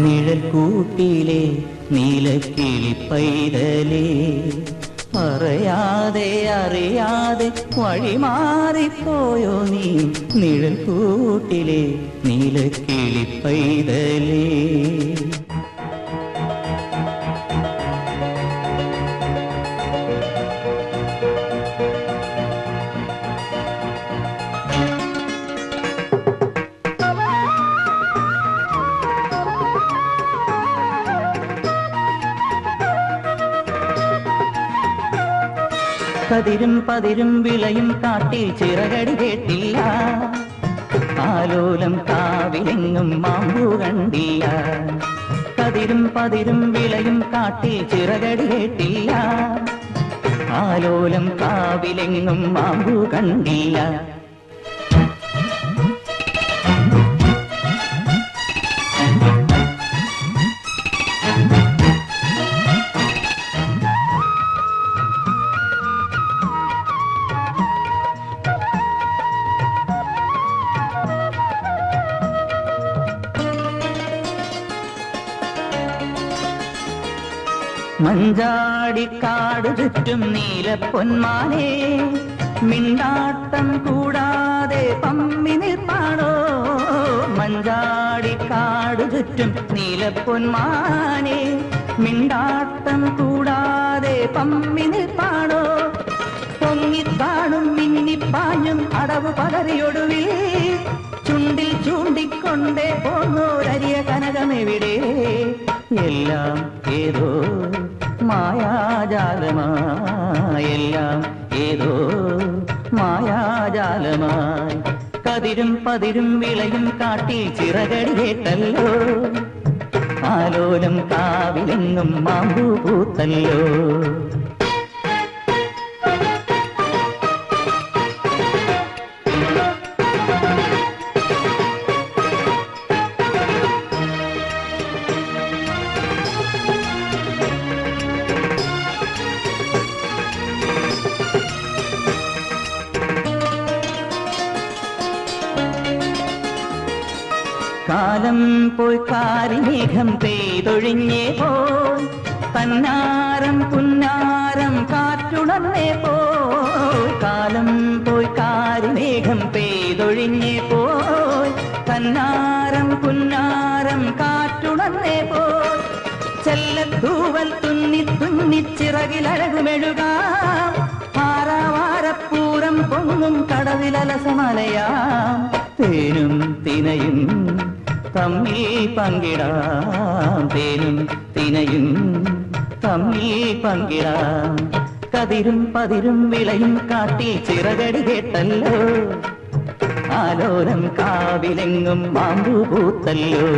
നിഴൽക്കൂട്ടിലെ നീലക്കിളി പൈതലേ, പറയാതെ അറിയാതെ വഴിമാറിപ്പോയോ നീ. നിഴൽക്കൂട്ടിലെ നീലക്കിളി പൈതലേ, കതിരും പതിരും വിളയും കാട്ടിൽ ചിറകടി കേട്ടില്ല, ആലോലം കാവിലെങ്ങും മാമ്പു കണ്ടില്ല. കതിരും പതിരും വിളയും കാട്ടിൽ ചിറകടി കേട്ടില്ല, ആലോലം കാവിലെങ്ങും മാമ്പു കണ്ടില്ല. മഞ്ചാടിക്കാടു ചുറ്റും നീലപ്പൊന്മാനേ, മിണ്ടാട്ടം കൂടാതെ പമ്മി നിൽപ്പാണോ. മഞ്ചാടിക്കാടു ചുറ്റും നീലപ്പൊന്മാനേ, മിണ്ടാട്ടം കൂടാതെ പമ്മി നിൽപ്പാണോ. പൊങ്ങിത്താണും മിന്നിപ്പാഞ്ഞും അടവ് പകറിയൊടുവിൽ ചുണ്ടിൽ ചൂണ്ടിക്കൊണ്ടേ പോന്നോരരിയ കനകമെവിടെ. എല്ലാം ഏതോ മായാജാലമായി, എല്ലാം ഏതോ മായാജാലമായി. കതിരും പതിരും വിളയും കാട്ടിൽ ചിറകടി കേട്ടല്ലോ, ആലോലം കാവിലെങ്ങും മാമ്പു പൂത്തല്ലോ. കാലം പോയി കാരിമേഘം പെയ്തൊഴിഞ്ഞേ പോയി, തന്നാരം പുന്നാരം കാറ്റുണർന്നേ പോയി. കാലം പോയി കാരിമേഘം പെയ്തൊഴിഞ്ഞേ പോയി, തന്നാരം പുന്നാരം കാറ്റുണർന്നേ പോയി. ചെല്ലത്തൂവൽ തുന്നി തുന്നിച്ചിറകിലഴകുമെഴുകാം, ആറാവാരപ്പൂരം പൊങ്ങും കടവിലലസമലയാം. തേനും തിനയും തമ്മിൽ പങ്കിടാം, തേനും തിനയും തമ്മിൽ പങ്കിടാം. കതിരും പതിരും വിളയും കാട്ടിൽ ചിറകടി കേട്ടല്ലോ, ആലോലം കാവിലെങ്ങും മാമ്പു പൂത്തല്ലോ.